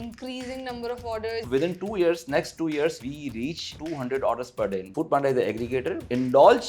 increasing number of orders? Within 2 years, next 2 years, we reach 200 orders per day. Food Panda is the aggregator. Indulge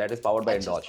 that is powered by Indulge.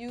you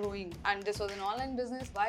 growing and this was an online business. Why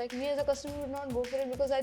Like me as a customer would not go for it because I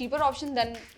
cheaper option, then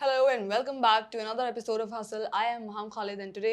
Hello and welcome back to another episode of Hustle. I am Maham Khalid and today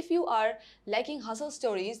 if you are liking hustle stories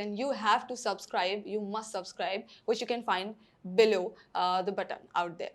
then you have to subscribe. You must subscribe, which you can find below the button out there.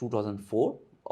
2004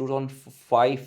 2005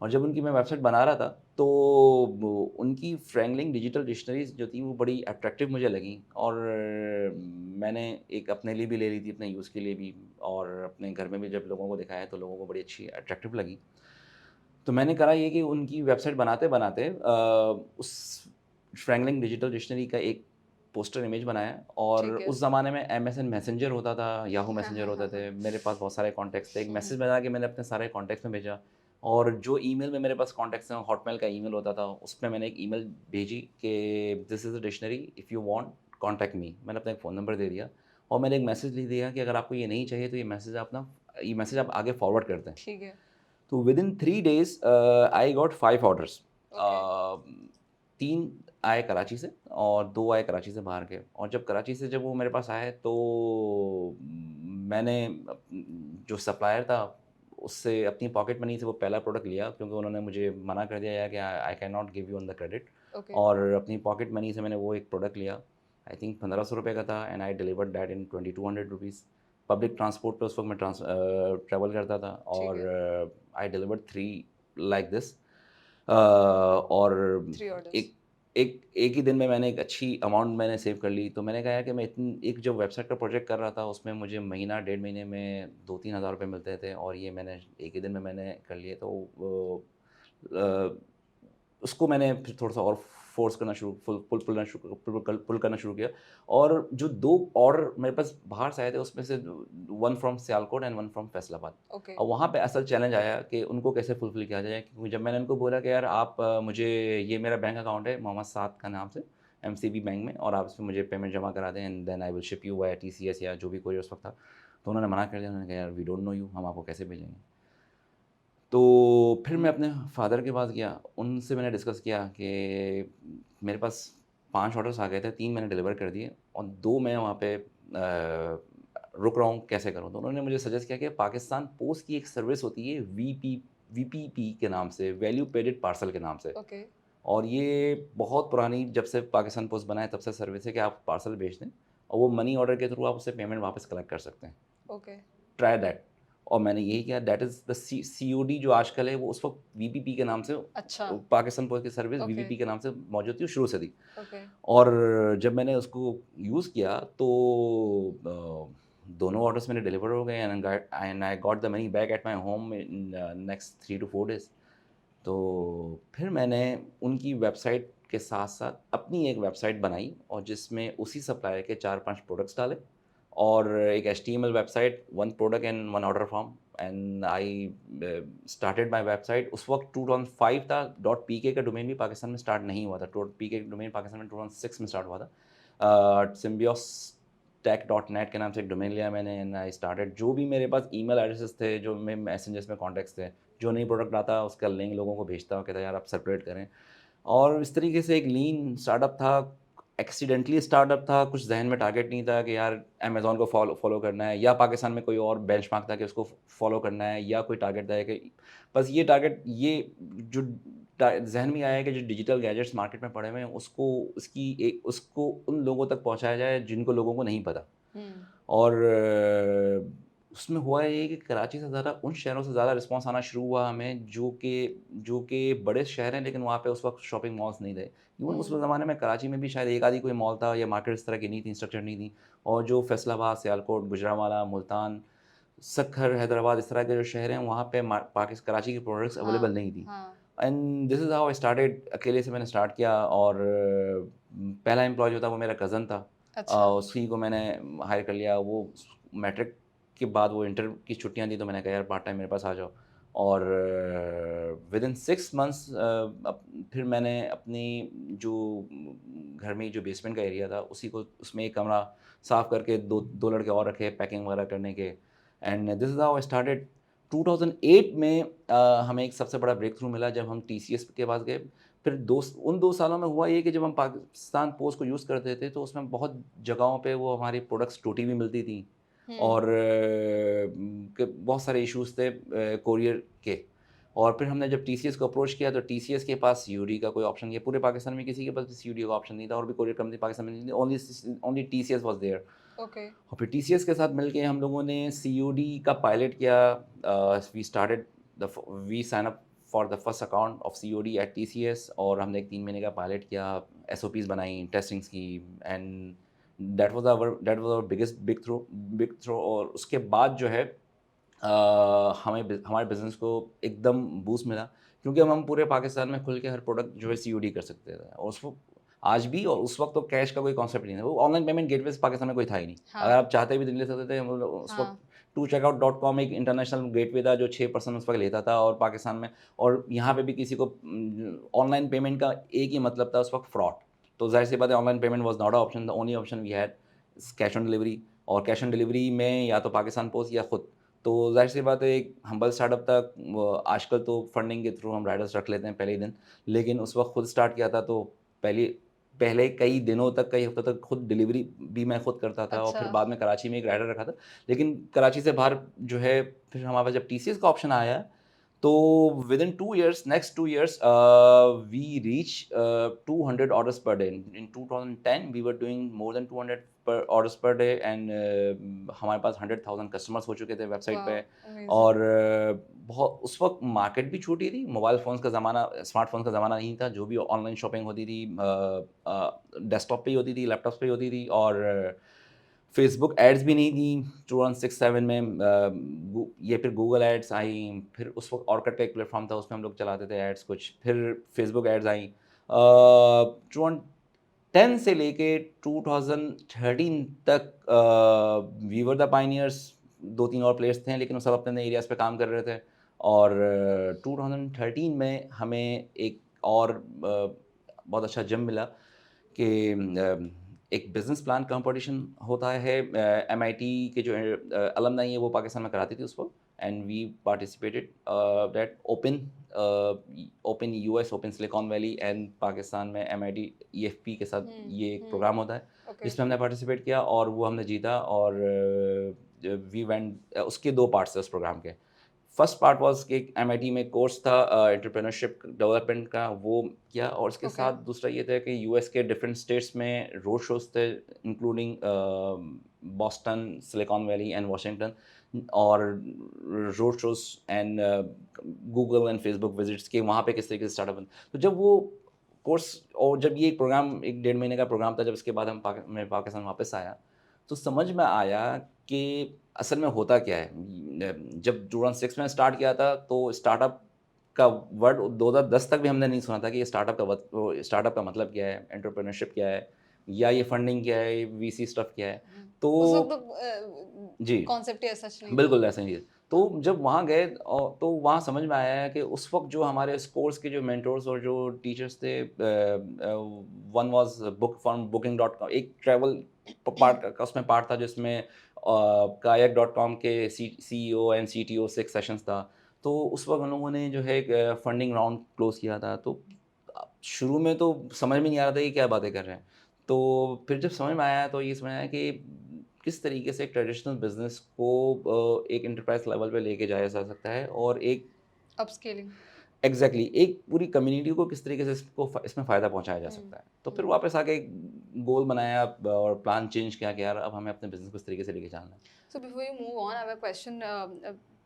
اور جب ان کی میں web site بنا رہا تھا تو ان کی Franklin digital dictionaries جو تھیں وہ بڑی اٹریکٹیو مجھے لگیں، اور میں نے ایک اپنے لیے بھی لے لی تھی، اپنے یوز کے لیے بھی، اور اپنے گھر میں بھی جب لوگوں کو دکھایا تو لوگوں کو بڑی اچھی اٹریکٹیو لگی. تو میں نے کرا یہ کہ ان کی ویب سائٹ بناتے بناتے اس فرینکلن ڈیجیٹل ڈکشنری کا ایک پوسٹر امیج بنایا. اور ٹھیک ہے. اس زمانے میں MSN میسنجر ہوتا تھا، یاہو میسنجر ہوتے تھے، میرے پاس بہت سارے کانٹیکٹس تھے. ایک میسج بنا کے میں نے اپنے سارے کانٹیکٹس میں بھیجا، اور جو ای میل میں میرے پاس کانٹیکٹس ہیں، ہاٹ میل کا ای میل ہوتا تھا، اس پہ میں نے ایک ای میل بھیجی کہ this is a dictionary, if you want contact me. میں نے اپنا ایک فون نمبر دے دیا، اور میں نے ایک میسج لکھ دیا کہ اگر آپ کو یہ نہیں چاہیے تو یہ میسج آپ آگے فارورڈ کر دیں. ٹھیک ہے. تو with in 3 days I got 5 orders. Okay. 3 آئے کراچی سے اور 2 آئے کراچی سے باہر کے. اور جب کراچی سے جب وہ میرے پاس آئے تو میں نے جو سپلائر تھا اس سے اپنی پاکٹ منی سے وہ پہلا پروڈکٹ لیا، کیونکہ انہوں نے مجھے منع کر دیا کہ I can not give you on the credit. Okay. اور اپنی پاکٹ منی سے میں نے وہ ایک پروڈکٹ لیا، آئی تھنک 1500 روپے کا تھا، and I delivered that in 2200 rupees. Public transport پہ اس وقت میں ٹریول کرتا تھا، اور آئی ڈیلیورڈ 3 لائک دس. اور 3 آرڈرس. ایک ہی دن میں نے ایک اچھی اماؤنٹ میں نے سیو کر لی. تو میں نے کہا کہ میں ایک جو ویب سائٹ کا پروجیکٹ کر رہا تھا اس میں مجھے مہینہ 1.5 مہینے میں 2-3 ہزار روپے ملتے تھے، اور یہ میں نے ایک ہی دن میں نے کر لیے. تو اس کو میں نے پھر تھوڑا سا اور فورس کرنا پل کرنا شروع کیا. اور جو 2 آرڈر میرے پاس باہر سے آئے تھے اس میں سے 1 from Sialkot and 1 from Faisal آباد. اوکے. اور وہاں پہ اصل چیلنج آیا کہ ان کو کیسے فلفل کیا جائے. کیونکہ جب میں نے ان کو بولا کہ یار آپ مجھے یہ میرا بینک اکاؤنٹ ہے محمد سعد کا نام سے MCB بینک میں، اور آپ اس میں مجھے پیمنٹ جمع کرا دیں، and then I will ship you by TCS یا جو بھی کوئی اس وقت تھا. تو انہوں نے منع کر دیا. انہوں نے کہا یار وی ڈونٹ نو یو، ہم آپ کو کیسے بھیجیں گے. تو پھر میں اپنے فادر کے پاس گیا، ان سے میں نے ڈسکس کیا کہ میرے پاس 5 آرڈرس آ گئے تھے، 3 میں نے ڈیلیور کر دیے اور 2 میں وہاں پہ رک رہا ہوں، کیسے کروں. تو انہوں نے مجھے سجیسٹ کیا کہ پاکستان پوسٹ کی ایک سروس ہوتی ہے VPP کے نام سے، ویلیو پیڈڈ پارسل کے نام سے. اوکے. اور یہ بہت پرانی، جب سے پاکستان پوسٹ بنا ہے تب سے سروس ہے کہ آپ پارسل بھیج دیں اور وہ منی آرڈر کے تھرو آپ اسے پیمنٹ واپس کلیکٹ کر سکتے ہیں. اوکے. Try that. اور میں نے یہی کیا. دیٹ از دا COD جو آج کل ہے، وہ اس وقت VPP کے نام سے، اچھا. پاکستان پوسٹ کی سروس اوکے. VPP کے نام سے موجود تھی، شروع سے تھی. اوکے. اور جب میں نے اس کو یوز کیا تو دونوں آرڈرس میں نے ڈیلیور ہو گئے، and I got the money back at my home in next 3 to 4 days. تو پھر میں نے ان کی ویب سائٹ کے ساتھ ساتھ اپنی ایک ویب سائٹ بنائی، اور جس میں اسی سپلائر کے 4-5 پروڈکٹس ڈالے، اور ایک HTML website, 1 product and 1 order form. And I started my website. اس وقت 2005 تھا. .pk کا ڈومین بھی پاکستان میں اسٹارٹ نہیں ہوا تھا. .pk کا ڈومین پاکستان میں 2006 میں اسٹارٹ ہوا تھا. symbios.tech.net کے نام سے ایک ڈومین لیا میں نے، اینڈ آئی اسٹارٹیڈ. جو بھی میرے پاس ای میل ایڈریسز تھے، جو میں میسنجرس میں کانٹیکٹس تھے، جو نئی پروڈکٹ آتا اس کا لنک لوگوں کو بھیجتا ہوں، کہتا یار آپ سرکولیٹ کریں. اور اس طریقے سے ایک لین اسٹارٹ اپ تھا، ایکسیڈنٹلی اسٹارٹ اپ تھا. کچھ ذہن میں ٹارگیٹ نہیں تھا کہ یار امیزون کو فالو کرنا ہے، یا پاکستان میں کوئی اور بینچ مارک تھا کہ اس کو فالو کرنا ہے، یا کوئی ٹارگیٹ تھا کہ بس یہ ٹارگیٹ، یہ جو ذہن میں آیا ہے کہ جو ڈیجیٹل گیجٹس مارکیٹ میں پڑے ہوئے ہیں اس کو ان لوگوں تک پہنچایا جائے جن کو لوگوں کو نہیں پتہ. اور اس میں ہوا یہ کہ کراچی سے زیادہ ان شہروں سے زیادہ رسپانس آنا شروع ہوا ہمیں جو کہ بڑے شہر ہیں، لیکن وہاں پہ اس وقت شاپنگ مالس نہیں تھے. ایون اس زمانے میں کراچی میں بھی شاید ایک آدھی کوئی مال تھا، یا مارکیٹ اس طرح کی نہیں تھی، انسٹرکچر نہیں تھی. اور جو فیصل آباد، سیالکوٹ، گجرانوالہ، ملتان، سکھر، حیدرآباد، اس طرح کے جو شہر ہیں، وہاں پہ کراچی کی پروڈکٹس اویلیبل نہیں تھیں. And this is how I started. اکیلے سے میں نے اسٹارٹ کیا، اور پہلا امپلائی جو تھا وہ میرا کزن تھا. اسی کو میں نے ہائر کر لیا. وہ میٹرک کے بعد، وہ انٹر کی چھٹیاں تھیں، تو میں نے کہا یار پارٹ ٹائم میرے پاس آ جاؤ. اور ود ان 6 months پھر میں نے اپنی جو گھر میں جو بیسمنٹ کا ایریا تھا، اس میں ایک کمرہ صاف کر کے 2 لڑکے اور رکھے پیکنگ وغیرہ کرنے کے. And this is how I started. 2008 میں ہمیں ایک سب سے بڑا بریک تھرو ملا جب ہم TCS کے پاس گئے. پھر ان 2 سالوں میں ہوا یہ کہ جب ہم پاکستان پوسٹ کو یوز کرتے تھے تو اس میں بہت جگہوں پہ وہ ہماری پروڈکٹس ٹوٹی ہوئی ملتی تھیں، اور بہت سارے ایشوز تھے کوریئر کے. اور پھر ہم نے جب TCS کو اپروچ کیا تو TCS کے پاس COD کا کوئی آپشن نہیں. پورے پاکستان میں کسی کے پاس بھی COD کا آپشن نہیں تھا، اور بھی کوریئر کمپنی پاکستان میں نہیں تھی. Only TCS was there. اور پھر TCS کے ساتھ مل کے ہم لوگوں نے COD کا پائلٹ کیا. We sign up for the first account of COD at TCS, اور ہم نے ایک 3 مہینے کا پائلٹ کیا, SOPs بنائی, ٹیسٹنگس کی, and that was our biggest big through. اور اس کے بعد جو ہے ہمیں ہمارے بزنس کو ایک دم بوسٹ ملا, کیونکہ ہم پورے پاکستان میں کھل کے ہر پروڈکٹ جو ہے COD کر سکتے تھے. اور اس وقت آج بھی, اور اس وقت تو کیش کا کوئی کانسیپٹ نہیں تھا, وہ آن لائن پیمنٹ گیٹ ویز پاکستان میں کوئی تھا ہی نہیں. اگر آپ چاہتے بھی دلی سکتے تھے, ہم لوگ اس وقت ToCheckout.com ایک انٹرنیشنل گیٹ وے تھا جو 6% اس وقت لیتا تھا, اور پاکستان میں, اور یہاں پہ بھی کسی کو آن لائن پیمنٹ کا ایک ہی مطلب تھا اس وقت, فراڈ. تو ظاہر سی بات ہے, online payment was not a option, the only option we had cash on delivery. اور کیش آن ڈلیوری میں یا تو پاکستان پوسٹ یا خود. تو ظاہر سی بات ہے, ایک ہمبل اسٹارٹ اپ تک, آج کل تو فنڈنگ کے تھرو ہم رائڈرس رکھ لیتے ہیں پہلے ہی دن, لیکن اس وقت خود اسٹارٹ کیا تھا تو پہلے کئی دنوں تک, کئی ہفتوں تک خود ڈلیوری بھی میں خود کرتا تھا. اور پھر بعد میں کراچی میں ایک رائڈر رکھا تھا, لیکن کراچی سے باہر جو ہے پھر ہمارے پاس جب TCS کا آپشن آیا تو ودن 2 years, next 2 years, we reach 200 orders per day. In 2010 we were doing more than 200 orders per day, and ہمارے پاس 100,000 کسٹمرس ہو چکے تھے ویب سائٹ پہ. اور بہت اس وقت مارکیٹ بھی چھوٹی تھی, موبائل فونس کا زمانہ, اسمارٹ فونس کا زمانہ نہیں تھا. جو بھی آن لائن شاپنگ ہوتی تھی ڈیسک ٹاپ پہ ہی ہوتی تھی, لیپ ٹاپس پہ ہی ہوتی تھی, اور فیس بک ایڈس بھی نہیں تھیں 2006-07 میں. یہ پھر گوگل ایڈس آئیں, پھر اس وقت آرکٹ کا ایک پلیٹ فارم تھا, اس میں ہم لوگ چلاتے تھے ایڈس کچھ, پھر فیس بک ایڈز آئیں. 2010 سے لے کے 2013 تک وی ور دا پائنیئرس. 2-3 اور پلیئرس تھے, لیکن وہ سب اپنے ایریاز پہ کام کر رہے تھے. اور 2013 میں ہمیں ایک اور بہت اچھا جم ملا کہ ایک بزنس پلان کمپٹیشن ہوتا ہے, MIT کے جو المنائی ہے وہ پاکستان میں کراتی تھی اس وقت, and we participated that open US, open Silicon Valley, اینڈ پاکستان میں MIT EFP کے ساتھ یہ ایک پروگرام ہوتا ہے جس میں ہم نے پارٹیسپیٹ کیا, اور وہ ہم نے جیتا. اور وی وینٹ, اس کے 2 پارٹس تھے اس پروگرام کے. فرسٹ پارٹ واز کہ MIT میں کورس تھا انٹرپرینورشپ ڈیولپمنٹ کا, وہ کیا. اور اس کے ساتھ دوسرا یہ تھا کہ US کے ڈفرینٹ اسٹیٹس میں روڈ شوز تھے, including Boston, Silicon Valley and Washington, اور road shows and Google and Facebook visits کے وہاں پہ کس طریقے سے اسٹارٹ اپ. تو جب وہ کورس, اور جب یہ پروگرام 1-1.5 مہینے کا پروگرام تھا, جب اس کے بعد میں پاکستان واپس آیا تو سمجھ میں آیا کہ اصل میں ہوتا کیا ہے. جب 2006 میں اسٹارٹ کیا تھا تو اسٹارٹ اپ کا ورڈ 2010 تک بھی ہم نے نہیں سنا تھا کہ یہ اسٹارٹ اپ کا مطلب کیا ہے, انٹرپرینورشپ کیا ہے, یا یہ فنڈنگ کیا ہے, VC اسٹف کیا ہے. تو جی کانسیپٹ ایسا نہیں, بالکل ایسا نہیں. تو جب وہاں گئے تو وہاں سمجھ میں آیا کہ اس وقت جو ہمارے اس کورس کے جو مینٹورس اور جو ٹیچرس تھے, ون واز booking.com, ایک ٹریول پارٹ کا اس میں پارٹ تھا جس میں kayak.com کے CEO اینڈ CTO 6 سیشنس تھا. تو اس وقت ان لوگوں نے جو ہے ایک فنڈنگ راؤنڈ کلوز کیا تھا. تو شروع میں تو سمجھ میں نہیں آ رہا تھا کہ کیا باتیں کر رہے ہیں. تو پھر جب سمجھ میں آیا تو یہ سمجھ آیا کہ کس طریقے سے ایک ٹریڈیشنل بزنس کو ایک انٹرپرائز لیول پہ لے کے جایا جا سکتا ہے, اور ایک اپ اسکیلنگ ایگزیکٹلی ایک پوری کمیونٹی کو کس طریقے سے اس میں فائدہ پہنچایا جا سکتا ہے. تو پھر واپس آ کے ایک گول بنایا اور پلان چینج کیا کہ یار اب ہمیں اپنے بزنس کو اس طریقے سے لے کے جانا ہے. So before you move on, I have a question.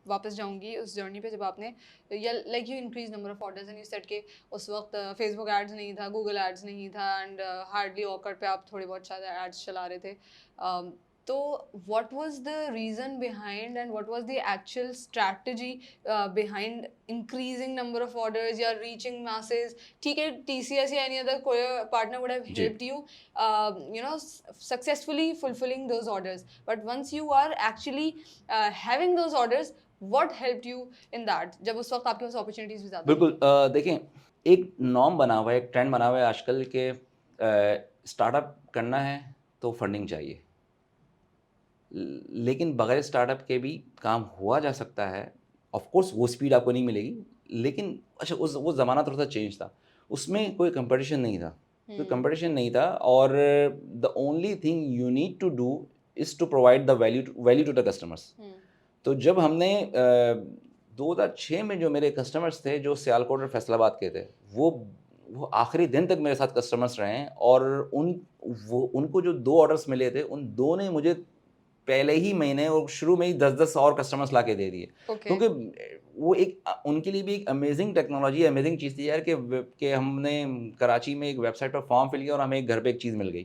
واپس جاؤں گی اس جرنی پہ, جب آپ نے like you increase number of orders and you set کہ اس وقت فیس بک ایڈز نہیں تھا, گوگل ایڈز نہیں تھا, اینڈ ہارڈلی آکر پہ آپ تھوڑے بہت شاید ایڈس چلا رہے تھے. تو what was the reason behind and what was the actual strategy behind increasing number of orders یا ریچنگ میسز؟ ٹھیک ہے, TCS یا اینی ادر کوئی partner would have helped you successfully fulfilling those orders, but once you are actually having those orders, what helped you in that, جب اس وقت آپ کے پاس opportunities بھی زیادہ؟ بالکل دیکھیں, ایک نارم بنا ہوا ہے, ایک ٹرینڈ بنا ہوا ہے آج کل کہ اسٹارٹ اپ کرنا ہے تو فنڈنگ چاہیے, لیکن بغیر اسٹارٹ اپ کے بھی کام ہوا جا سکتا ہے. آف کورس وہ اسپیڈ آپ کو نہیں ملے گی, لیکن اچھا وہ زمانہ تھوڑا سا چینج تھا, اس میں کوئی کمپٹیشن نہیں تھا, اور the only thing you need to do is to provide the value to the customers. تو جب ہم نے 2006 میں جو میرے کسٹمرس تھے جو سیالکوٹ اور فیصل آباد کے تھے, وہ آخری دن تک میرے ساتھ کسٹمرس رہے ہیں, اور ان کو جو 2 آرڈرس ملے تھے ان 2 نے مجھے پہلے ہی مہینے اور شروع میں ہی 10 اور کسٹمرس لا کے دے دیے, اوکے. کیونکہ وہ ایک ان کے لیے بھی ایک امیزنگ ٹیکنالوجی, امیزنگ چیز تھی یار کہ ہم نے کراچی میں ایک ویب سائٹ پر فارم فل کیا اور ہمیں ایک گھر پہ ایک چیز مل گئی.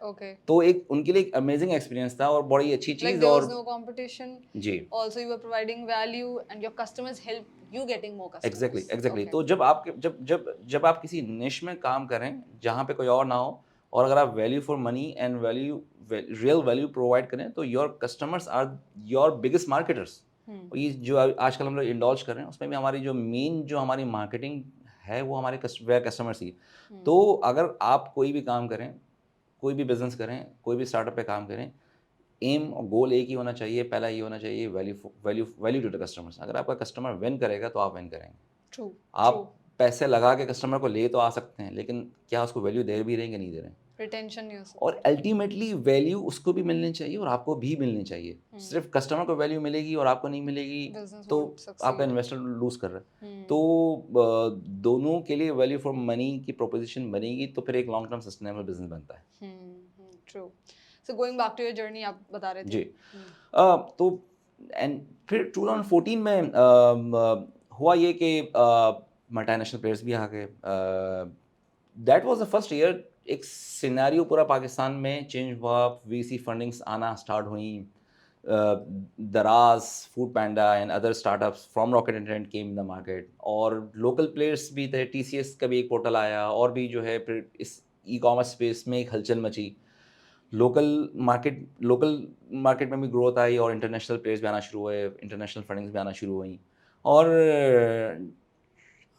اوکے. تو ایک ان کے لیے ایک امیزنگ ایکسپیرینس تھا اور بڑی اچھی Like چیز. there اور was no competition. جی Also you were providing value and your customers helped you getting more customers. Exactly. Okay. تو جب آپ کسی نش میں کام کریں جہاں پہ کوئی اور نہ ہو, اور اگر آپ value for money and real value provide کریں, تو your customers are your biggest marketers. اور یہ جو آج کل ہم لوگ انڈالج کر رہے ہیں اس میں بھی ہماری جو مین جو ہماری مارکیٹنگ ہے وہ ہمارے کسٹمرس ہی. تو اگر آپ کوئی بھی کام کریں, کوئی بھی بزنس کریں, کوئی بھی اسٹارٹ اپ پہ کام کریں, ایم اور گول ایک ہی ہونا چاہیے. پہلا یہ ہونا چاہیے ویلیو ٹو دا کسٹمرس. اگر آپ کا کسٹمر ون کرے گا تو آپ ون کریں گے. True. آپ پیسے لگا کے کسٹمر کو لے تو آ سکتے ہیں, لیکن کیا اس کو ویلیو دے بھی رہیں گے, نہیں دے رہے ہیں. Retention نہیں ہو سکتا. اور الٹیمیٹلی ویلیو اس کو بھی ملنی چاہیے اور آپ کو بھی ملنی چاہیے. صرف کسٹمر کو ویلیو ملے گی اور آپ کو نہیں ملے گی Business تو won't succeed. آپ کا انویسٹر لوز کر رہا ہے. تو دونوں کے لیے ویلیو فار منی کی پروپوزیشن بنے گی تو پھر ایک لانگ ٹرم سسٹینیبل بزنس بنتا ہے. True. So going back to your journey, آپ بتا رہے تھے. جی. تو اینڈ پھر 2014 میں ہوا یہ کہ ملٹی نیشنل پلیئرس بھی آ گئے. That was the first year ایک سینیریو پورا پاکستان میں چینج ہوا. وی سی فنڈنگس آنا اسٹارٹ ہوئیں. دراز, food panda and other start ups from rocket internet came in the market. اور لوکل پلیئرس بھی تھے. ٹی سی ایس کا بھی ایک پورٹل آیا, اور بھی جو ہے پھر اس ای کامرس اسپیس میں ایک ہلچل مچی. لوکل مارکیٹ میں بھی گروتھ آئی اور انٹرنیشنل پلیئرس بھی آنا شروع ہوئے, انٹرنیشنل فنڈنگس بھی آنا شروع ہوئیں. اور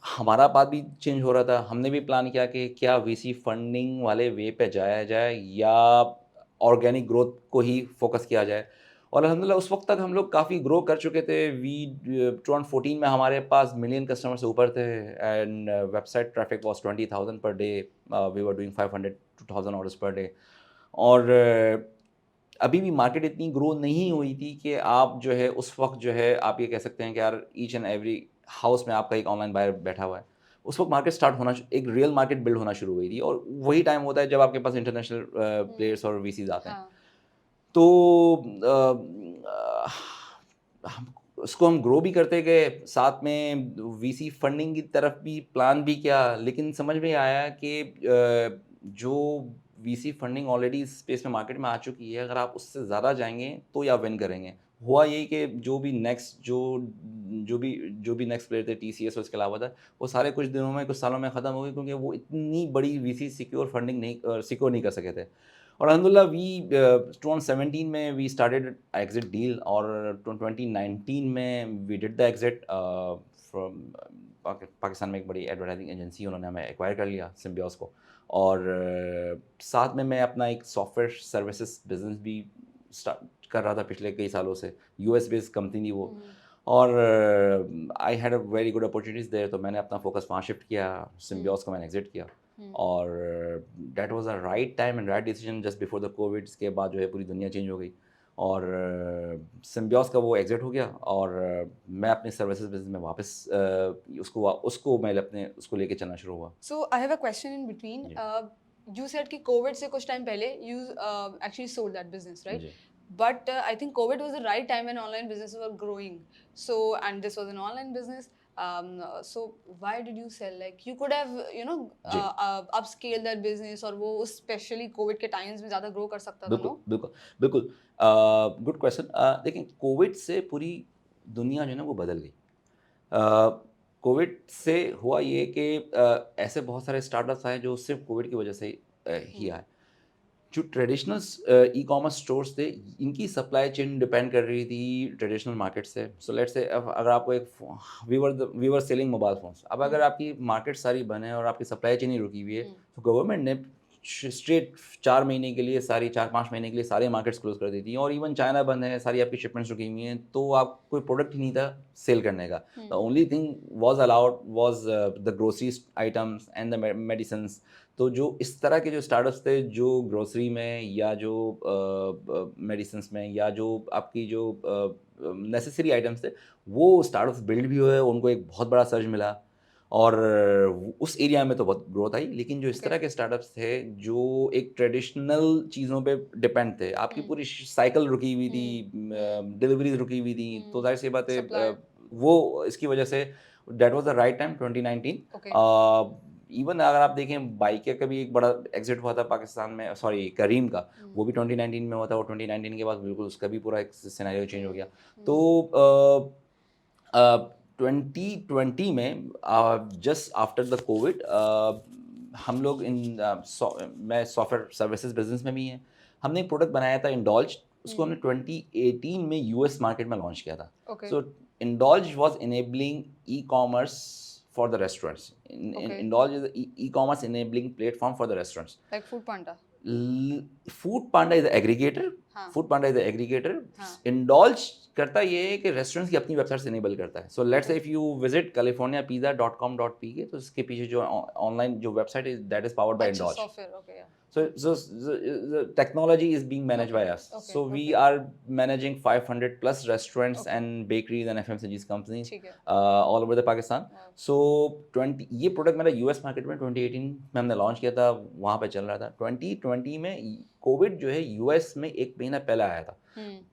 ہمارا بات بھی چینج ہو رہا تھا. ہم نے بھی پلان کیا کہ کیا وی سی فنڈنگ والے وے پہ جایا جائے یا آرگینک گروتھ کو ہی فوکس کیا جائے. اور الحمدللہ اس وقت تک ہم لوگ کافی گرو کر چکے تھے. 2014 میں ہمارے پاس ملین کسٹمر سے اوپر تھے and website traffic was 20,000 per day. We were doing 500 to 1,000 orders per day. اور ابھی بھی مارکیٹ اتنی گرو نہیں ہوئی تھی کہ آپ جو ہے اس وقت جو ہے آپ یہ کہہ سکتے ہیں کہ یار ایچ اینڈ ایوری ہاؤس میں آپ کا ایک آن لائن بائر بیٹھا ہوا ہے. اس وقت مارکیٹ اسٹارٹ ہونا, ایک ریئل مارکیٹ بلڈ ہونا شروع ہوئی تھی. اور وہی ٹائم ہوتا ہے جب آپ کے پاس انٹرنیشنل پلیئرس اور وی سیز آتے ہیں. تو اس کو ہم گرو بھی کرتے گئے, ساتھ میں وی سی فنڈنگ کی طرف بھی پلان بھی کیا. لیکن سمجھ میں آیا کہ جو وی سی فنڈنگ آلریڈی اس اسپیس میں مارکیٹ میں آ چکی ہے, اگر آپ اس سے زیادہ جائیں گے تو یا ون کریں گے. ہوا یہی کہ جو بھی نیکسٹ پلیئر تھے ٹی سی ایس اور اس کے علاوہ تھا, وہ سارے کچھ دنوں میں کچھ سالوں میں ختم ہو گئے, کیونکہ وہ اتنی بڑی وی سی سیکیور فنڈنگ نہیں کر سکے تھے. اور الحمدللہ 2017 میں وی اسٹارٹیڈ ایگزٹ ڈیل, اور 2019 میں وی ڈڈ دا ایگزٹ فرام پاکستان میں ایک بڑی ایڈورٹائزنگ ایجنسی, انہوں نے ہمیں ایکوائر کر لیا سمبیوس کو. اور ساتھ میں اپنا ایک سافٹ ویئر سروسز بزنس بھی اسٹارٹ کر رہا تھا پچھلے کئی سالوں سے. یو ایس بیس کمپنی تھی وہ. اور I had a very good opportunities there, تو میں نے اپنا فوکس وہاں شفٹ کیا. سمبیوس کو میں نے ایگزٹ کیا, اور that was a right time and right decision just before the covid. اس کے بعد جو ہے پوری دنیا چینج ہو گئی, اور سمبیوس کا وہ ایگزٹ ہو گیا, اور میں اپنے سروسز بزنس میں واپس اس کو میں اپنے اس کو لے کے چلنا شروع ہوا. So I have a question in between. You said کہ کووڈ سے کچھ ٹائم پہلے you actually sold that business, right? But I think COVID was the right time when online businesses were growing. So, and this was an online business. So why did you sell? Like you could have, upscale that business, اور وہ especially COVID کے times میں زیادہ grow کر سکتا تھا. بالکل good question. دیکھیں کووڈ سے پوری دنیا جو ہے نا وہ بدل گئی. کووڈ سے ہوا یہ کہ ایسے بہت سارے اسٹارٹ اپس آئے جو صرف کووڈ کی وجہ سے ہی آئے. جو ٹریڈیشنل ای کامرس اسٹورس تھے, ان کی سپلائی چین ڈپینڈ کر رہی تھی ٹریڈیشنل مارکیٹ سے. سو لیٹ سے اگر آپ کو ایک وی ور سیلنگ موبائل فونس, اب اگر آپ کی مارکیٹ ساری بند ہے اور آپ کی سپلائی چین ہی رکی ہوئی ہے, تو گورنمنٹ نے اسٹریٹ 4 مہینے کے لیے 4-5 مہینے کے لیے سارے مارکیٹس کلوز کر دی تھی. اور ایون چائنا بند ہے, ساری آپ کی شپمنٹس رکی ہوئی ہیں, تو آپ کوئی پروڈکٹ ہی نہیں تھا سیل کرنے کا. دا only thing was allowed was the grocery items and the medicines. تو جو اس طرح کے جو اسٹارٹ اپس تھے جو گروسری میں یا جو میڈیسنس میں یا جو آپ کی جو نیسیسری آئٹمس تھے, وہ اسٹارٹ اپس بلڈ بھی ہوئے, ان کو ایک بہت بڑا سرج ملا. اور اس ایریا میں تو بہت گروتھ آئی. لیکن جو اس طرح کے اسٹارٹ اپس تھے جو ایک ٹریڈیشنل چیزوں پہ ڈپینڈ تھے, آپ کی پوری سائیکل رکی ہوئی تھی, ڈلیوریز رکی ہوئی تھی, تو ظاہر سی بات ہے وہ اس کی وجہ سے that was the right time 2019. Even اگر آپ دیکھیں بائک کا بھی ایک بڑا ایگزٹ ہوا تھا پاکستان میں, سوری کریم کا, وہ بھی 2019 میں ہوا تھا, اور 2019 کے بعد بالکل اس کا بھی پورا ایک سیناریو چینج ہو گیا. تو 2020 میں جسٹ آفٹر دا کووڈ ہم لوگ میں سافٹ ویئر سروسز بزنس میں بھی ہیں, ہم نے ایک پروڈکٹ بنایا تھا انڈولج, اس کو ہم نے 2018 میں یو ایس مارکیٹ میں لانچ کیا تھا. So Indulge was enabling e commerce for the restaurants. Indulge is an e-commerce enabling platform for the restaurants. Like Food Panda. Food Panda is the aggregator. Food Panda is the aggregator. Indulge کرتا یہ ہے کہ restaurants کی اپنی web sites enable کرتا ہے. So let's say if you visit californiapizza.com.pk, تو اس کے پیچھے جو آن لائن جو ویب سائٹ ہے that is powered by Indulge. So the technology is being managed by us. So we are managing 500 plus restaurants and bakeries and FMCG companies all over the Pakistan. So یہ product میرا US market میں 2018 میں ہم نے launch کیا تھا, وہاں پہ چل رہا تھا. 2020 میں کووڈ جو ہے US میں ایک مہینہ پہلے آیا تھا,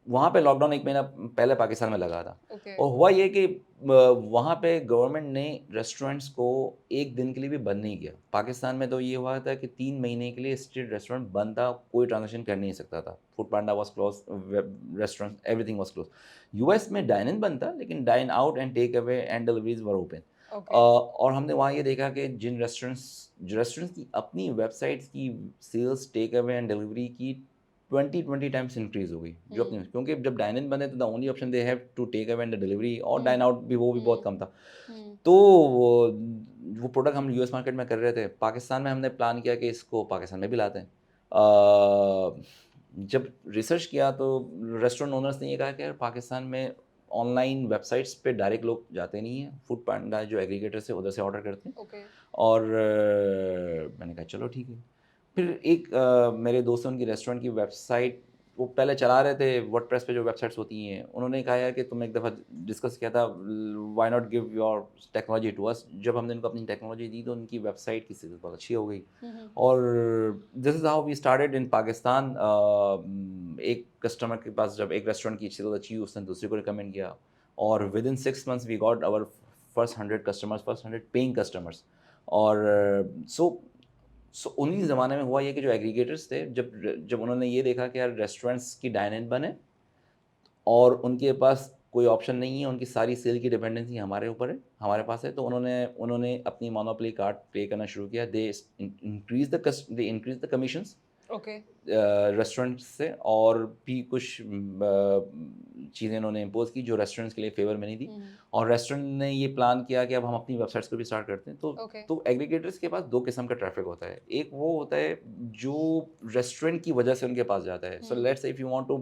وہاں پہ لاک ڈاؤن ایک مہینہ پہلے پاکستان میں لگا تھا. اور ہوا یہ کہ وہاں پہ گورنمنٹ نے ریسٹورینٹس کو ایک دن کے لیے بھی بند نہیں کیا. پاکستان میں تو یہ ہوا تھا کہ 3 مہینے کے لیے اسٹریٹ ریسٹورینٹ بند تھا, کوئی ٹرانزیکشن کر نہیں سکتا تھا. Foodpanda was close, restaurant everything was close. US میں ڈائن ان بند تھا, لیکن dine out and take away and deliveries were open. اور ہم نے وہاں یہ دیکھا کہ جن ریسٹورینٹس کی اپنی ویب سائٹس کی sales take away and delivery کی 20 ٹائمس انکریز ہو گئی, جو اپنی, کیونکہ جب ڈائن ان بنے تو the only option they have to take away and delivery, اور ڈائن آؤٹ بھی وہ بھی بہت کم تھا. تو وہ پروڈکٹ ہم US مارکیٹ میں کر رہے تھے. پاکستان میں ہم نے پلان کیا کہ اس کو پاکستان میں بھی لاتے ہیں. جب ریسرچ کیا تو ریسٹورینٹ اونرس نے یہ کہا کہ پاکستان میں آن لائن ویب سائٹس پہ ڈائریکٹ لوگ جاتے نہیں ہیں, فوڈ پانڈا جو ایگریگیٹر سے ادھر سے آرڈر کرتے ہیں. اور میں نے کہا چلو ٹھیک ہے. پھر ایک میرے دوستوں کی ریسٹورینٹ کی ویب سائٹ وہ پہلے چلا رہے تھے ورڈ پریس پہ جو ویب سائٹس ہوتی ہیں, انہوں نے کہا یار کہ تم ایک دفعہ ڈسکس کیا تھا why not give your technology to us. جب ہم نے ان کو اپنی ٹیکنالوجی دی تو ان کی ویب سائٹ کی سیلز بہت اچھی ہو گئی. اور this is how we started in Pakistan. ایک کسٹمر کے پاس جب ایک ریسٹورینٹ کی سیلز اچھی ہوئی, اس نے دوسرے کو ریکمینڈ کیا, اور with in 6 months we got our first 100 customers, first 100 paying customers. اور سو انہیں زمانے میں ہوا یہ کہ جو ایگریگیٹرس تھے, جب انہوں نے یہ دیکھا کہ یار ریسٹورینٹس کی ڈائن ان بنے اور ان کے پاس کوئی آپشن نہیں ہے, ان کی ساری سیل کی ڈپینڈنسی ہمارے اوپر ہے, ہمارے پاس ہے, تو انہوں نے اپنی مونوپلی کارڈ پے کرنا شروع کیا. They increase the commissions restaurant سے, اور بھی کچھ چیزیں انہوں نے امپوز کی جو ریسٹورینٹس کے لیے فیور میں نہیں تھی. اور ریسٹورینٹ نے یہ پلان کیا کہ اب ہم اپنی ویب سائٹس کو بھی اسٹارٹ کرتے ہیں. تو ایگریگیٹرس کے پاس 2 قسم کا ٹریفک ہوتا ہے. ایک وہ ہوتا ہے جو ریسٹورینٹ کی وجہ سے ان کے پاس جاتا ہے. So let's say if you want to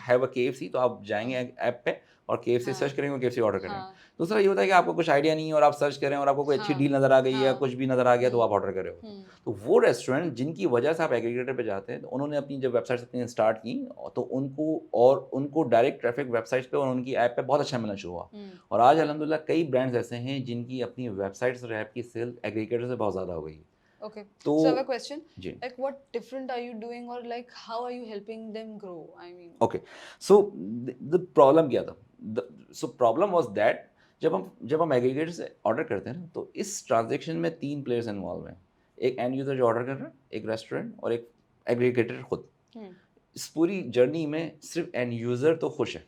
have a KFC, تو آپ جائیں گے ایپ پہ اور KFC سرچ کریں گے, KFC آرڈر کریں گے. دوسرا یہ ہوتا ہے کہ آپ کو کچھ آئیڈیا نہیں ہے اور آپ سرچ کریں اور آپ کو کوئی اچھی ڈیل نظر آ گئی یا کچھ بھی نظر آ گیا تو آپ آرڈر کر رہے ہو. تو وہ ریسٹورینٹ جن کی وجہ سے آپ ایگریگیٹر پہ جاتے ہیں, تو انہوں نے اپنی جب ویب سائٹس اپنی اسٹارٹ کی تو ان کو ڈائریکٹ ٹریفک ویب سائٹس پہ اور ان کی ایپ پہ بہت اچھا ملنا شروع ہوا. اور آج الحمدللہ کئی برانڈز ایسے ہیں جن کی اپنی ویب سائٹس اور ایپ کی سیل ایگریگیٹر سے بہت زیادہ ہو گئی. Okay. So I have a question. Like what different are you doing, or like how are you helping them grow? I mean. Okay. So the problem کیا تھا? So problem was that جب ہم aggregator سے order کرتے ہیں نا, تو اس transaction میں 3 پلیئرس انوالو ہیں. ایک اینڈ یوزر جو آرڈر کر رہا ہے, ایک ریسٹورینٹ, اور ایک ایگریگیٹر خود. اس پوری جرنی میں صرف اینڈ یوزر تو خوش ہے,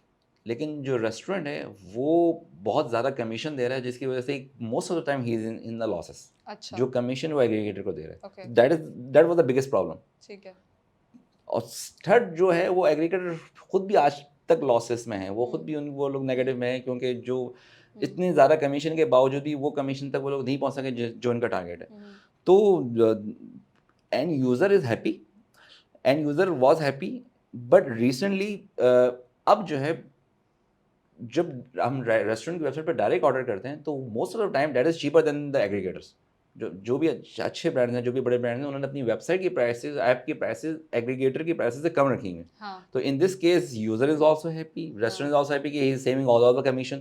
لیکن جو ریسٹورینٹ ہے وہ بہت زیادہ کمیشن دے رہا ہے, جس کی وجہ سے most of the time he is in the losses. جو کمیشن وہ ایگریگیٹر کو دے رہا ہے, that was the biggest problem. ٹھیک ہے. اور تھرڈ جو ہے وہ ایگریگیٹر خود بھی آج تک لاسز میں ہے, وہ خود بھی وہ لوگ نیگیٹو میں ہیں, کیونکہ جو اتنے زیادہ کمیشن کے باوجود بھی وہ کمیشن تک وہ لوگ نہیں پہنچ سکے جو ان کا ٹارگیٹ ہے. تو end user is happy, end user was happy, but recently اب جو ہے جب ہم ریسٹورینٹ کی ویب سائٹ پہ ڈائریکٹ آرڈر کرتے ہیں تو most of the time that is cheaper than the aggregators. جو بھی اچھے برانڈ ہیں, جو بھی بڑے برانڈ ہیں, انہوں نے اپنی ویب سائٹ کی پرائسز, ایپ کی پرائسز ایگریگیٹر کی پرائسز سے کم رکھی ہیں. تو in this case user is also happy, restaurant is also happy کہ he is saving all of the commission.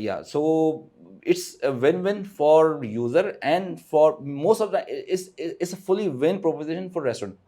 yeah, so it's a win-win for user and for most of the it's a fully win proposition for restaurant।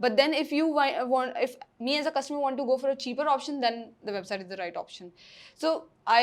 But then if you want, if me as a customer want to go for a cheaper option, then the website is the right option. So I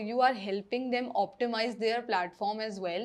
you are helping them optimize their platform as well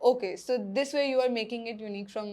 Okay, so this way you are making it unique from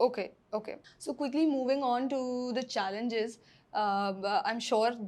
Okay, okay. So quickly moving on to the challenges. I'm sure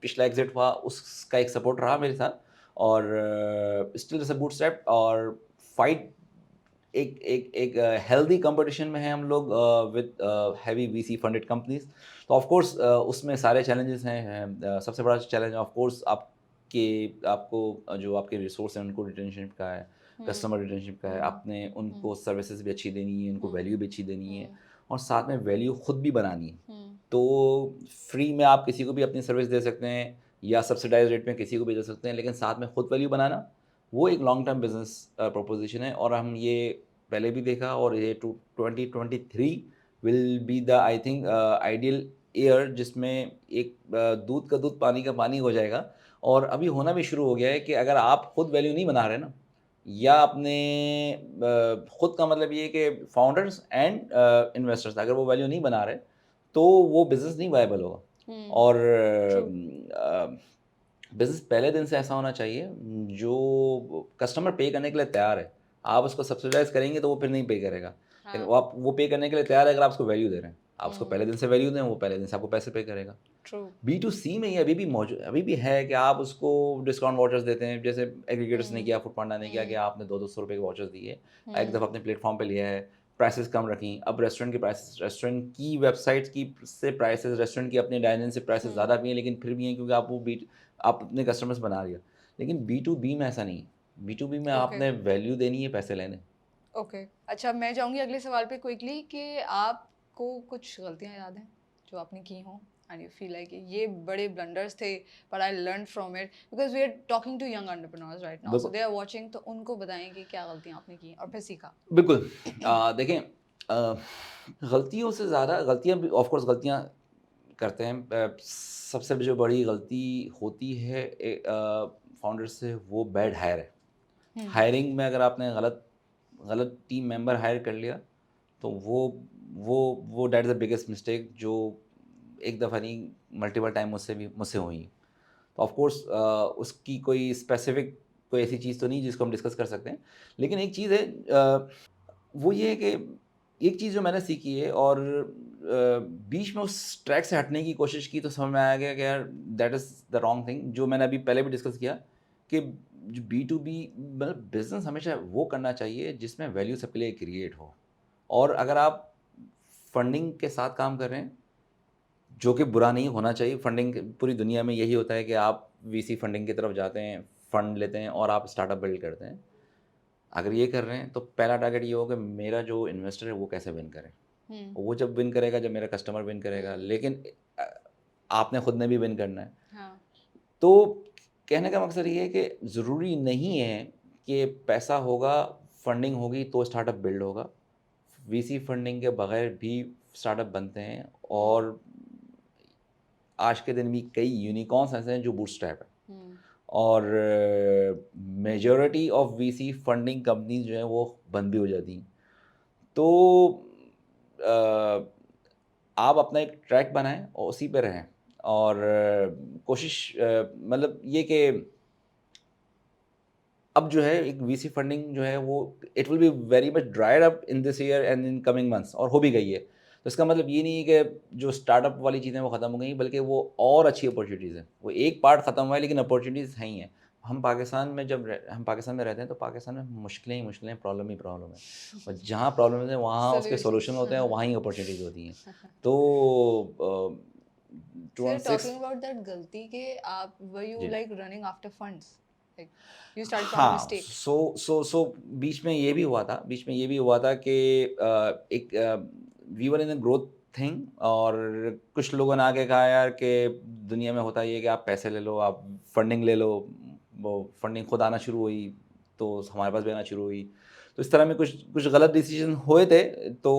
پچھلا exit ہوا اس کا ایک support رہا میرے ساتھ, اور still اس بوٹ اسٹریپ, اور فائٹ ایک ہیلدی کمپٹیشن میں ہے ہم لوگ with heavy V C funded companies. تو آف کورس اس میں سارے چیلنجز ہیں. سب سے بڑا چیلنج آف کورس آپ کو جو آپ کے ریسورس ہیں ان کو ریٹینشن کا ہے, کسٹمر ریٹینشن کا ہے. آپ نے ان کو سروسز بھی اچھی دینی ہے, ان کو ویلیو بھی اچھی دینی ہے, اور ساتھ میں ویلیو خود بھی بنانی ہے. تو فری میں آپ کسی کو بھی اپنی سروس دے سکتے ہیں یا سبسڈائز ریٹ میں کسی کو بھی دے سکتے ہیں, لیکن ساتھ میں خود ویلیو بنانا وہ ایک لانگ ٹرم بزنس پروپوزیشن ہے. اور ہم یہ پہلے بھی دیکھا, اور یہ 2023 will be the I think ideal year جس میں ایک دودھ کا دودھ پانی کا پانی ہو جائے گا. اور ابھی ہونا بھی شروع ہو گیا ہے کہ اگر آپ خود ویلیو نہیں بنا رہے نا, یا اپنے خود کا مطلب یہ کہ فاؤنڈرز اینڈ انویسٹرز اگر وہ ویلیو نہیں بنا رہے تو وہ بزنس نہیں وائبل ہوگا. اور بزنس پہلے دن سے ایسا ہونا چاہیے جو کسٹمر پے کرنے کے لیے تیار ہے. آپ اس کو سبسڈائز کریں گے تو وہ پھر نہیں پے کرے گا. وہ پے کرنے کے لیے تیار ہے اگر آپ اس کو ویلیو دے رہے ہیں. آپ اس کو پہلے دن سے ویلیو دیں, وہ پہلے دن سے آپ کو پیسے پے کرے گا. بی ٹو سی میں یہ ابھی بھی ہے کہ آپ اس کو ڈسکاؤنٹ واچرز دیتے ہیں, جیسے ایگریگیٹرس نے کیا, فوڈ پانڈا نے کیا, کہ آپ نے 200 روپے کے واچرز دیے, ایک دفعہ اپنے پلیٹ فارم پہ لیا ہے, پرائسز کم رکھیں. اب ریسٹورنٹ کی پرائسز, ریسٹورنٹ کی ویب سائٹس کی سے پرائسز, ریسٹورنٹ کی اپنے ڈائننگ سے پرائسز زیادہ بھی ہیں, لیکن پھر بھی ہیں کیونکہ آپ اپنے کسٹمرس بنا لیا. لیکن بی ٹو بی میں ایسا نہیں ہے. بی ٹو بی میں آپ نے ویلیو دینی ہے, پیسے لینے. اوکے, اچھا میں جاؤں گی اگلے سوال پہ کوئکلی, کہ آپ کو کچھ غلطیاں یاد ہیں جو آپ نے کی ہوں and you feel like یہ بڑے blunders تھے but I learned from it because we are talking to young entrepreneurs right now, so they are watching, تو ان کو بتائیں کہ کیا غلطیاں آپ نے کی اور پھر سیکھا. بالکل. دیکھیں, غلطیوں سے زیادہ غلطیاں بھی آف کورس غلطیاں کرتے ہیں. سب سے جو بڑی غلطی ہوتی ہے فاؤنڈر سے وہ بیڈ ہائر ہے. ہائرنگ میں اگر آپ نے غلط ٹیم ممبر ہائر کر لیا تو وہ that is the biggest mistake جو ایک دفعہ نہیں ملٹیپل ٹائم مجھ سے ہوئی. تو آف کورس اس کی کوئی اسپیسیفک کوئی ایسی چیز تو نہیں جس کو ہم ڈسکس کر سکتے ہیں, لیکن ایک چیز ہے وہ یہ ہے کہ ایک چیز جو میں نے سیکھی ہے, اور بیچ میں اس ٹریک سے ہٹنے کی کوشش کی تو سمجھ میں آیا گیا کہ یار that is the wrong thing, جو میں نے ابھی پہلے بھی ڈسکس کیا کہ جو بی ٹو بی مطلب بزنس ہمیشہ وہ کرنا چاہیے جس میں ویلیو سب کے لیے کریٹ ہو. اور اگر آپ فنڈنگ کے ساتھ کام کر رہے ہیں, جو کہ برا نہیں ہونا چاہیے, فنڈنگ پوری دنیا میں یہی ہوتا ہے کہ آپ وی سی فنڈنگ کی طرف جاتے ہیں, فنڈ لیتے ہیں اور آپ اسٹارٹ اپ بلڈ کرتے ہیں. اگر یہ کر رہے ہیں تو پہلا ٹارگیٹ یہ ہوگا کہ میرا جو انویسٹر ہے وہ کیسے ون کرے. وہ جب ون کرے گا جب میرا کسٹمر ون کرے گا, لیکن آپ نے خود نے بھی ون کرنا ہے. تو کہنے کا مقصد یہ ہے کہ ضروری نہیں ہے کہ پیسہ ہوگا, فنڈنگ ہوگی تو اسٹارٹ اپ بلڈ ہوگا. وی سی فنڈنگ کے بغیر بھی اسٹارٹ اپ بنتے ہیں, اور آج کے دن بھی کئی یونیکارنس ایسے ہیں جو بوٹ اسٹریپ ہے, اور majority of V C funding companies جو ہیں وہ بند بھی ہو جاتی ہیں. تو آپ اپنا ایک ٹریک بنائیں اور اسی پہ رہیں, اور کوشش مطلب یہ کہ اب جو ہے ایک وی سی فنڈنگ جو ہے وہ it will be very much dried up in this year and in coming months, اور ہو بھی گئی ہے. تو اس کا مطلب یہ نہیں ہے کہ جو اسٹارٹ اپ والی چیزیں وہ ختم ہو گئیں, بلکہ وہ اور اچھی اپورچونیٹیز ہیں. وہ ایک پارٹ ختم ہوا ہے لیکن اپورچونیٹیز ہیں ہی ہیں. ہم پاکستان میں رہتے ہیں تو پاکستان میں مشکلیں پرابلم ہے, اور جہاں پرابلمز ہیں وہاں اس کے سولوشن ہوتے ہیں, وہاں ہی اپورچونیٹیز ہوتی ہیں. تو ٹاکنگ اباؤٹ دیٹ غلطی کہ آپ were you like running after funds, like you started from ہاں, mistake. سو بیچ میں یہ بھی ہوا تھا کہ ایک وی ور ان اے گروتھ تھنگ, اور کچھ لوگوں نے آگے کہا یار کہ دنیا میں ہوتا یہ ہے کہ آپ پیسے لے لو, آپ فنڈنگ لے لو. وہ فنڈنگ خود آنا شروع ہوئی تو ہمارے پاس بھی آنا شروع ہوئی. تو اس طرح میں کچھ غلط ڈیسیجن ہوئے تھے, تو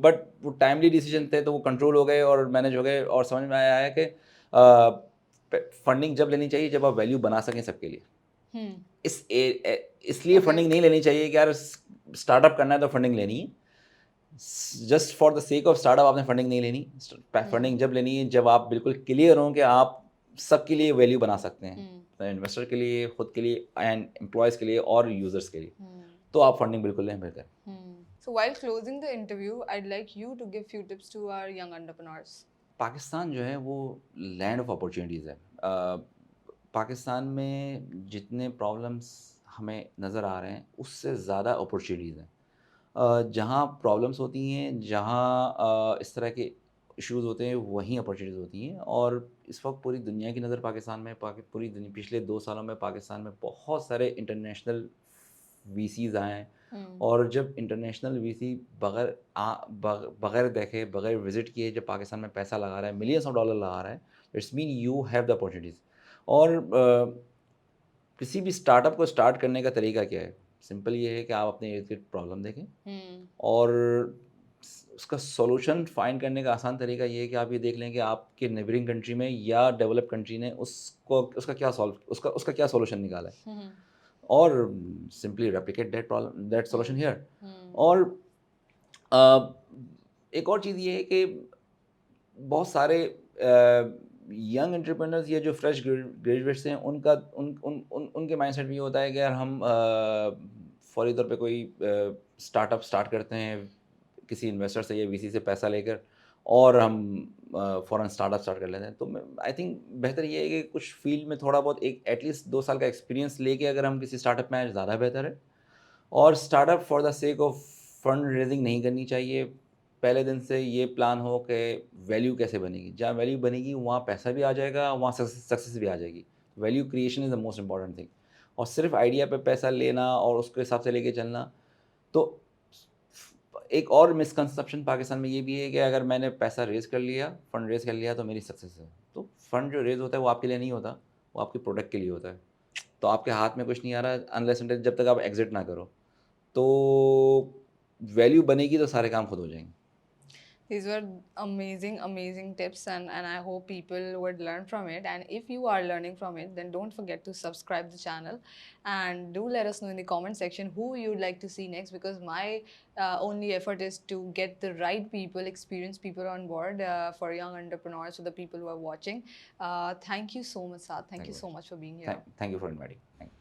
بٹ وہ ٹائملی ڈیسیجن تھے تو وہ کنٹرول ہو گئے اور مینیج ہو گئے. اور سمجھ میں آیا ہے کہ فنڈنگ جب لینی چاہیے جب آپ ویلیو بنا سکیں سب کے لیے. اس لیے فنڈنگ نہیں لینی چاہیے کہ یار اسٹارٹ اپ کرنا ہے تو فنڈنگ لینی ہے. Just for the sake of start up آپ نے فنڈنگ نہیں لینی. فنڈنگ جب لینی ہے جب آپ بالکل کلیئر ہوں کہ آپ سب کے لیے ویلیو بنا سکتے ہیں, انویسٹر کے لیے, خود کے لیے, اینڈ امپلائز کے لیے اور یوزرس کے لیے, تو آپ فنڈنگ بالکل لیں بہتر. So while closing the interview, I'd like you to give few tips to our young entrepreneurs. Pakistan جو ہے وہ لینڈ آف اپورچونیٹیز ہے. پاکستان میں جتنے پرابلمس ہمیں نظر آ رہے ہیں اس سے زیادہ اپرچونیٹیز ہیں. جہاں پرابلمس ہوتی ہیں، جہاں اس طرح کے ایشوز ہوتے ہیں، وہیں اپرچونیٹیز ہوتی ہیں. اور اس وقت پوری دنیا کی نظر پاکستان میں، پوری دنیا پچھلے 2 سالوں میں پاکستان میں بہت سارے انٹرنیشنل وی سیز آئے ہیں. اور جب انٹرنیشنل وی سی بغیر دیکھے، بغیر وزٹ کیے جب پاکستان میں پیسہ لگا رہا ہے، ملینس آف ڈالر لگا رہا ہے، it's mean you have the opportunities. اور کسی بھی اسٹارٹ اپ کو اسٹارٹ کرنے کا طریقہ کیا ہے؟ سمپل یہ ہے کہ آپ اپنے ارد گرد پرابلم دیکھیں اور اس کا سولوشن فائنڈ کرنے کا آسان طریقہ یہ ہے کہ آپ یہ دیکھ لیں کہ آپ کے نیبرنگ کنٹری میں یا ڈیولپ کنٹری نے اس کا کیا سولوشن نکالا ہے، اور simply replicate that solution here. اور ایک اور چیز یہ ہے کہ بہت سارے ینگ انٹرپرینرز یا جو فریش گریجویٹس ہیں ان کے مائنڈ سیٹ میں یہ ہوتا ہے کہ یار ہم فوری طور پہ کوئی اسٹارٹ اپ اسٹارٹ کرتے ہیں کسی انویسٹر سے یا وی سی سے پیسہ لے کر، اور ہم فوراً اسٹارٹ اپ اسٹارٹ کر لیتے ہیں. تو آئی تھنک بہتر یہ ہے کہ کچھ فیلڈ میں تھوڑا بہت ایٹ لیسٹ 2 سال کا ایکسپیرینس لے کے اگر ہم کسی اسٹارٹ اپ میں آئیں زیادہ بہتر ہے. اور startup for the sake of fund raising نہیں کرنی چاہیے. پہلے دن سے یہ پلان ہو کہ ویلیو کیسے بنے گی، جہاں ویلیو بنے گی وہاں پیسہ بھی آ جائے گا، وہاں سکسیس بھی آ جائے گی. Value creation is the most important thing. اور صرف آئیڈیا پہ پیسہ لینا اور اس کے حساب سے لے کے چلنا. تو ایک اور مسکنسپشن پاکستان میں یہ بھی ہے کہ اگر میں نے پیسہ ریز کر لیا، فنڈ ریز کر لیا تو میری سکسیس ہے. تو فنڈ جو ریز ہوتا ہے وہ آپ کے لیے نہیں ہوتا، وہ آپ کے پروڈکٹ کے لیے ہوتا ہے. تو آپ کے ہاتھ میں کچھ نہیں آ رہا انلیس انٹل جب تک آپ ایگزٹ نہ کرو. تو ویلیو بنے گی تو سارے کام خود ہو جائیں گے. These were amazing tips, and I hope people would learn from it. And if you are learning from it, then don't forget to subscribe the channel, and do let us know in the comment section who you'd like to see next, because my only effort is to get the right people, experienced people on board for young entrepreneurs, for the people who are watching. Thank you so much, Saad. Thank you so much for being here. Thank you for inviting. Thank you.